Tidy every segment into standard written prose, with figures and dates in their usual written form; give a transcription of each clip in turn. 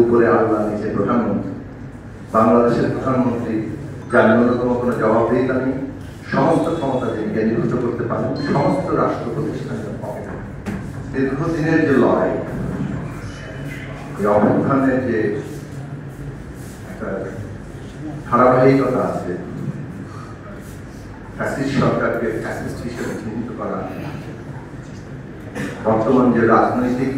উপরে আল্লাহ, নিচে প্রধানমন্ত্রী। বাংলাদেশের প্রধানমন্ত্রী যার ন্যূনতম কোনো জবাবদিহিতা নেই, সমস্ত ক্ষমতা যিনি কেন্দ্রীভূত করতে পারেন সমস্ত রাষ্ট্র প্রতিষ্ঠানের পক্ষে। দীর্ঘদিনের যে লড়াই, এই অভ্যুত্থানের যে একটা ধারাবাহিকতা আছে, ফ্যাসিস্ট সরকারকে ফ্যাসিস্ট হিসেবে চিহ্নিত করা, বর্তমান যে রাজনৈতিক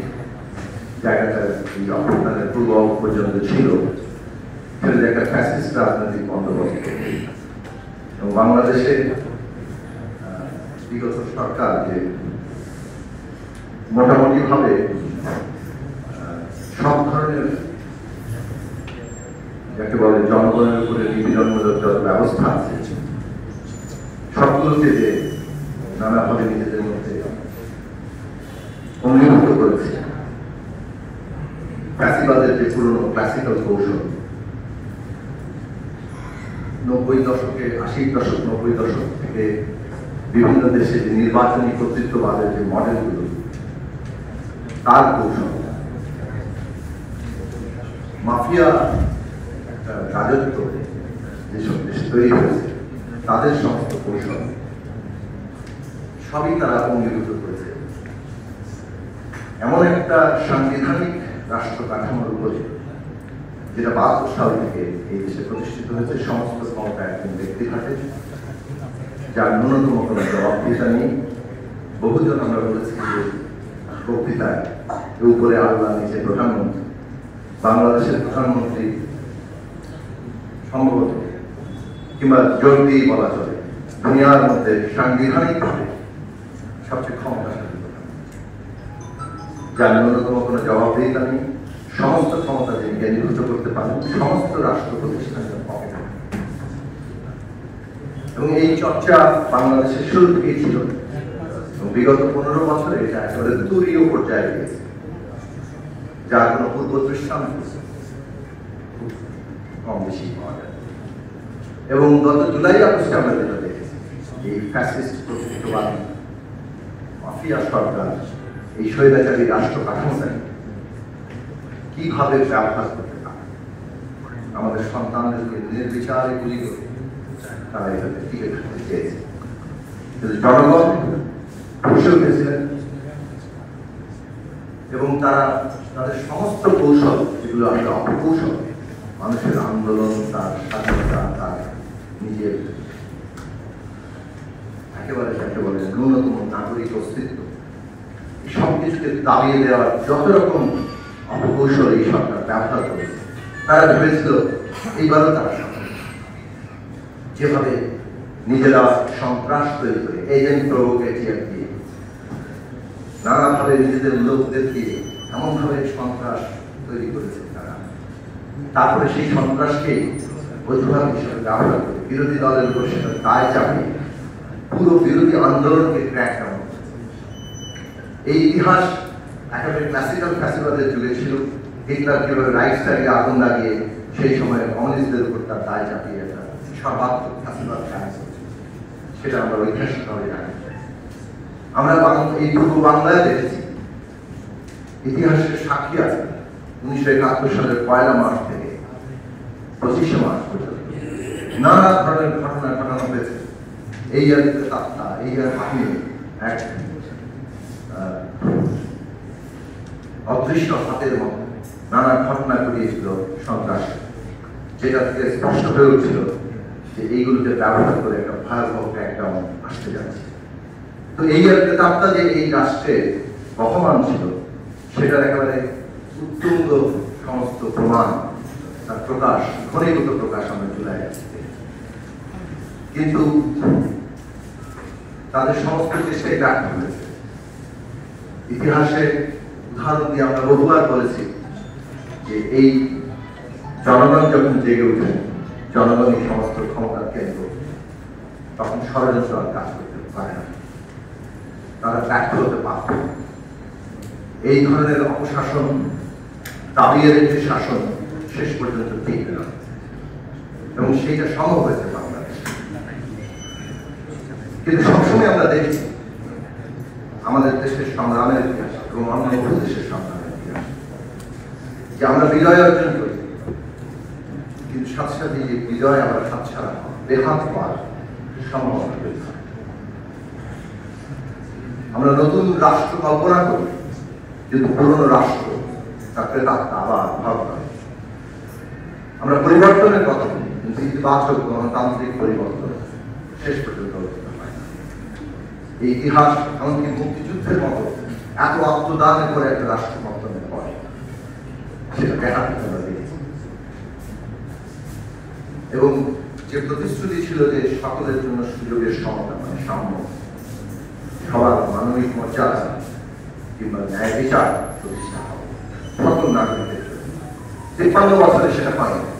জায়গাটা এই অভ্যুত্থানের পূর্ব পর্যন্ত ছিল, সেটা একটা ফ্যাসিস্ট রাজনৈতিক বন্দোবস্ত। এবং বাংলাদেশের বিগত সরকার যে মোটামুটি ভাবে সব ধরনের যাকে বলে জনগণের উপরে নিপীড়নমূলক যত ব্যবস্থা আছে সবগুলোকে যে নানাভাবে নিজেদের মধ্যে অঙ্গীভূত করেছে। ফ্যাসিবাদের যে পুরনো ক্লাসিক্যাল কৌশল 90 দশকে, 80 দশক 90 দশক থেকে বিভিন্ন দেশে যে নির্বাচনী কর্তৃত্ববাদের যে মডেলগুলো, তার কৌশল, মাফিয়া একটা রাজত্ব যেসব দেশে তৈরি হয়েছে তাদের সমস্ত কৌশল সবই তারা অঙ্গীভূত করেছে। এমন একটা সাংবিধানিক রাষ্ট্র কাঠামোর উপরে যেটা 72 সাল থেকে এই দেশে প্রতিষ্ঠিত হয়েছে, সমস্ত ক্ষমতা একজন ব্যক্তির হাতে, যার ন্যূনতম কোনো জবাবদিহিতা নেই। বহুজন আমরা বলেছি যে বক্তৃতায় উপরে আল্লাহ, নিচে প্রধানমন্ত্রী। বাংলাদেশের প্রধানমন্ত্রী সম্ভবত কিংবা জোর দিয়েই বলা চলে দুনিয়ার মধ্যে সাংবিধানিকভাবে সবচেয়ে ক্ষমতাশালী প্রধানমন্ত্রী, যার ন্যূনতম কোনো জবাবদিহিতা নেই, সমস্ত ক্ষমতা যিনি কেন্দ্রীভূত করতে পারেন সমস্ত রাষ্ট্র প্রতিষ্ঠানের পক্ষে। এবং এই চর্চা বাংলাদেশের শুরু থেকেই ছিল এবং বিগত 15 বছরে এটা একেবারে তুরীয় পর্যায়ে গিয়েছে, যার কোনো পূর্ব দৃষ্টান্ত কম বেশি পাওয়া যায়। এবং গত জুলাই আগস্টে আমরা যেটা দেখেছি, এই ফ্যাসিস্ট কর্তৃত্ববাদী মাফিয়া সরকার এই স্বৈরাচারী রাষ্ট্র কাঠামোটাকে কিভাবে ব্যবহার করতে পারে, আমাদের সন্তানদেরকে নির্বিচারে গুলি করে তারা এটাকে টিকে থাকতে চেয়েছে। কিন্তু জনগণ বসে উঠেছিলেন এবং তারা তাদের সমস্ত কৌশল, যেগুলো আসলে অপকৌশল, মানুষের আন্দোলন, তার স্বাধীনতা, তার নিজের একেবারে যাকে বলে ন্যূনতম নাগরিক অস্তিত্ব, সব কিছুকে দাবিয়ে দেওয়ার যত রকম অপকৌশল এই সরকার ব্যবহার করেছে, তারা ভেবেছিল এইবারও তারা যেভাবে নিজেরা সন্ত্রাস তৈরি করে এজেন্ট প্রভোকেটিভ দিয়ে নানাভাবে নিজেদের লোকদের দিয়ে এমনভাবে সন্ত্রাস তৈরি করেছে তারা, তারপরে সেই সন্ত্রাসকে অজুহাত হিসেবে ব্যবহার করে বিরোধী দলের উপর সেটা দায় চাপিয়ে পুরো বিরোধী আন্দোলনকে ক্র্যাক ডাউন। এই ইতিহাস একেবারে ক্লাসিক্যাল ফ্যাসিবাদের যুগে ছিল। হিটলার কিভাবে রাইখস্টাগে আগুন লাগিয়ে সেই সময় কমিউনিস্টদের উপর তার দায় চাপিয়ে একটা সর্বাত্মক ফ্যাসিবাদ কাজ করেছে, সেটা আমরা ঐতিহাসিকভাবে জানি। আমরা এই পূর্ব বাংলায় দেখেছি, ইতিহাসের সাক্ষী আছে 1971 সালের 1 মার্চ থেকে 25 মার্চ পর্যন্ত নানা ধরনের ঘটনা ঘটানো হয়েছে। এই আর তাত্তা, এই আর হাকিম এক অদৃশ্য হাতের মতো নানা ঘটনা ঘটিয়েছিল সন্ত্রাস, যেটা থেকে স্পষ্ট হয়ে উঠছিল যে এইগুলোকে ব্যবহার করে একটা ভয়াবহ ক্র্যাকডাউন আসতে যাচ্ছে। তো এই তাত্তা যে এই রাষ্ট্রে বহমান ছিল, সেটার একেবারে উত্তুঙ্গ সমস্ত প্রমাণ, তার প্রকাশ, ঘনীভূত প্রকাশ আমরা জুলাই আসছে। কিন্তু তাদের সমস্ত চেষ্টাই ব্যর্থ হয়েছে। ইতিহাসে উদাহরণ দিয়ে আমরা বহুবার বলেছি যে এই জনগণ যখন জেগে উঠে, জনগণই সমস্ত ক্ষমতার কেন্দ্র, তখন ষড়যন্ত্র আর কাজ করতে পারে না, তারা ব্যর্থ হতে বাধ্য। এই ধরনের অপশাসন, দাবিয়ে রেখে শাসন শেষ পর্যন্ত টিকে না, এবং সেইটা সম্ভব হয়েছে বাংলাদেশ। কিন্তু সবসময় আমরা দেখি আমাদের দেশের সংগ্রামের ইতিহাস এবং অন্য বহু দেশের সংগ্রামের ইতিহাস, যে যে আমরা বিজয় অর্জন করি, কিন্তু সাথে সাথে যে বিজয় আমরা হাতছাড়া বেহাত পাওয়ার সম্ভাবনা তৈরি হয়। আমরা নতুন রাষ্ট্র কল্পনা করি, কিন্তু পুরনো রাষ্ট্র তাকে আবার ভাব করে। আমরা পরিবর্তনের কথা বলি, কিন্তু ইতিবাচক গণতান্ত্রিক পরিবর্তন শেষ পর্যন্ত হতে হয় না। এই ইতিহাস এমনকি মুক্তিযুদ্ধের মতো এত আত্মদানের করে একটা রাষ্ট্র পতনের পরে সেটা ব্যাহত আমরা দেখেছি। এবং যে প্রতিশ্রুতি ছিল যে সকলের জন্য সুযোগের সমতা, মানে সাম্য, সবার মানবিক মর্যাদা কিংবা ন্যায় বিচার প্রতিষ্ঠা হবে সকল নাগরিকদের জন্য, ৫৩ বছরে সেটা হয়নি।